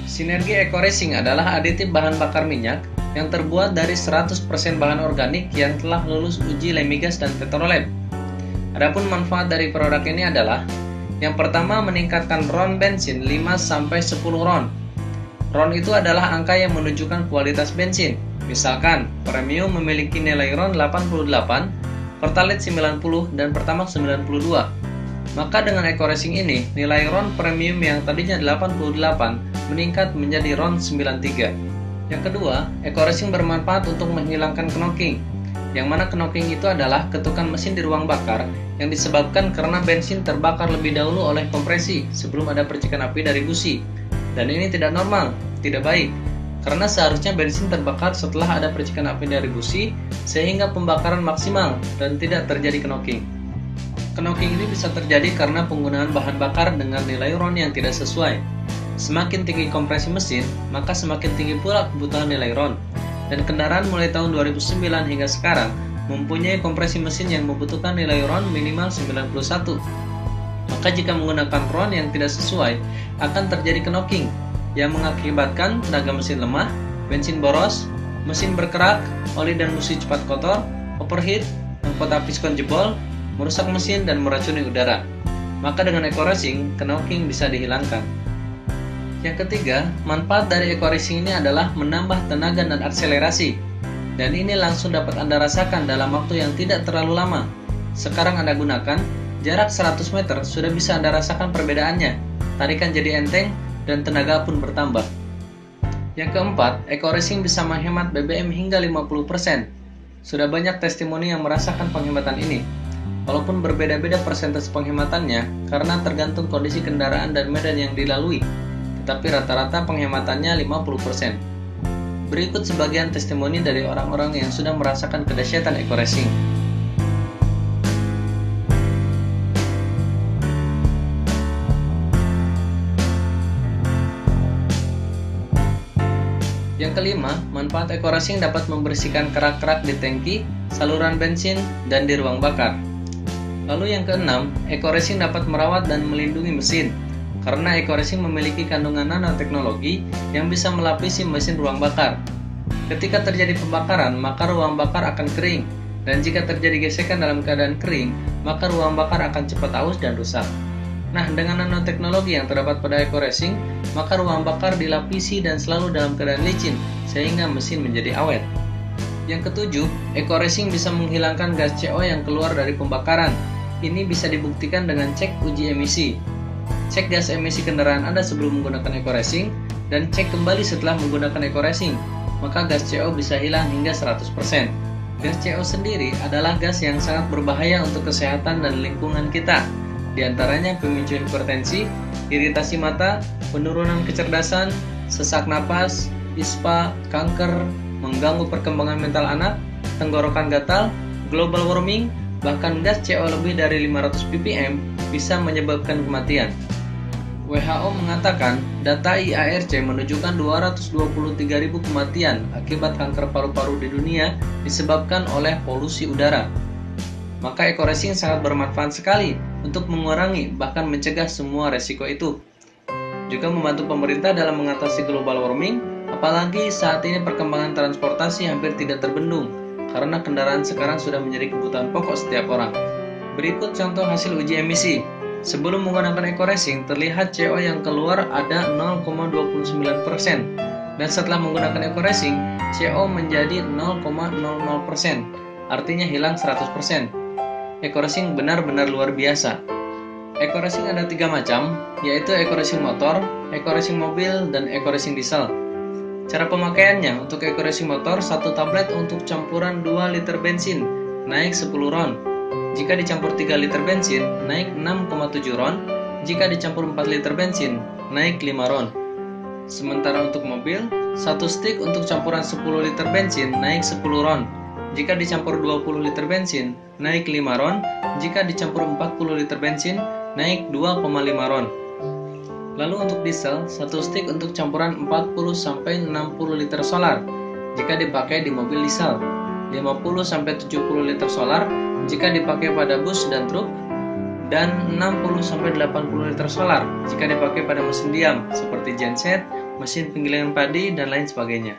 Sinergi Eco Racing adalah aditif bahan bakar minyak yang terbuat dari 100% bahan organik yang telah lulus uji Lemigas dan Petrolab. Adapun manfaat dari produk ini adalah: yang pertama, meningkatkan RON bensin 5-10 RON. RON itu adalah angka yang menunjukkan kualitas bensin. Misalkan, premium memiliki nilai RON 88, Pertalite 90, dan Pertamax 92. Maka dengan Eco Racing ini, nilai RON premium yang tadinya 88 meningkat menjadi RON 93. Yang kedua, Eco Racing bermanfaat untuk menghilangkan knocking. Yang mana knocking itu adalah ketukan mesin di ruang bakar yang disebabkan karena bensin terbakar lebih dahulu oleh kompresi sebelum ada percikan api dari busi. Dan ini tidak normal, tidak baik. Karena seharusnya bensin terbakar setelah ada percikan api dari busi sehingga pembakaran maksimal dan tidak terjadi knocking. Knocking ini bisa terjadi karena penggunaan bahan bakar dengan nilai RON yang tidak sesuai. Semakin tinggi kompresi mesin, maka semakin tinggi pula kebutuhan nilai RON. Dan kendaraan mulai tahun 2009 hingga sekarang mempunyai kompresi mesin yang membutuhkan nilai RON minimal 91. Maka jika menggunakan RON yang tidak sesuai, akan terjadi knocking yang mengakibatkan tenaga mesin lemah, bensin boros, mesin berkerak, oli dan busi cepat kotor, overheat, mahkota piskon jebol, merusak mesin dan meracuni udara. Maka dengan Eco Racing, knocking bisa dihilangkan. Yang ketiga, manfaat dari Eco Racing ini adalah menambah tenaga dan akselerasi. Dan ini langsung dapat Anda rasakan dalam waktu yang tidak terlalu lama. Sekarang Anda gunakan, jarak 100 meter sudah bisa Anda rasakan perbedaannya. Tarikan jadi enteng dan tenaga pun bertambah. Yang keempat, Eco Racing bisa menghemat BBM hingga 50%. Sudah banyak testimoni yang merasakan penghematan ini. Walaupun berbeda-beda persentase penghematannya karena tergantung kondisi kendaraan dan medan yang dilalui, tetapi rata-rata penghematannya 50%. Berikut sebagian testimoni dari orang-orang yang sudah merasakan kedahsyatan Eco Racing. Yang kelima, manfaat Eco Racing dapat membersihkan kerak-kerak di tangki, saluran bensin, dan di ruang bakar. Lalu yang keenam, Eco Racing dapat merawat dan melindungi mesin. Karena Eco Racing memiliki kandungan nanoteknologi yang bisa melapisi mesin ruang bakar. Ketika terjadi pembakaran, maka ruang bakar akan kering. Dan jika terjadi gesekan dalam keadaan kering, maka ruang bakar akan cepat aus dan rusak. Nah, dengan nanoteknologi yang terdapat pada Eco Racing, maka ruang bakar dilapisi dan selalu dalam keadaan licin, sehingga mesin menjadi awet. Yang ketujuh, Eco Racing bisa menghilangkan gas CO yang keluar dari pembakaran. Ini bisa dibuktikan dengan cek uji emisi. Cek gas emisi kendaraan Anda sebelum menggunakan Eco Racing, dan cek kembali setelah menggunakan Eco Racing. Maka gas CO bisa hilang hingga 100%. Gas CO sendiri adalah gas yang sangat berbahaya untuk kesehatan dan lingkungan kita. Di antaranya pemicu hipertensi, iritasi mata, penurunan kecerdasan, sesak napas, ispa, kanker, mengganggu perkembangan mental anak, tenggorokan gatal, global warming, bahkan gas CO lebih dari 500 ppm bisa menyebabkan kematian. WHO mengatakan data IARC menunjukkan 223.000 kematian akibat kanker paru-paru di dunia disebabkan oleh polusi udara. Maka Eco Racing sangat bermanfaat sekali untuk mengurangi bahkan mencegah semua resiko itu. Juga membantu pemerintah dalam mengatasi global warming, apalagi saat ini perkembangan transportasi hampir tidak terbendung karena kendaraan sekarang sudah menjadi kebutuhan pokok setiap orang. Berikut contoh hasil uji emisi. Sebelum menggunakan Eco Racing, terlihat CO yang keluar ada 0,29%. Dan setelah menggunakan Eco Racing, CO menjadi 0,00%. Artinya hilang 100%. Eco Racing benar-benar luar biasa. Eco Racing ada 3 macam, yaitu Eco Racing motor, Eco Racing mobil, dan Eco Racing diesel. Cara pemakaiannya, untuk Eco Racing motor, 1 tablet untuk campuran 2 liter bensin, naik 10 RON. Jika dicampur 3 liter bensin, naik 6,7 RON. Jika dicampur 4 liter bensin, naik 5 RON. Sementara untuk mobil, 1 stick untuk campuran 10 liter bensin, naik 10 RON. Jika dicampur 20 liter bensin, naik 5 RON. Jika dicampur 40 liter bensin, naik 2,5 RON. Lalu untuk diesel, 1 stick untuk campuran 40-60 liter solar jika dipakai di mobil diesel, 50-70 liter solar jika dipakai pada bus dan truk, dan 60-80 liter solar jika dipakai pada mesin diam seperti genset, mesin penggilingan padi, dan lain sebagainya.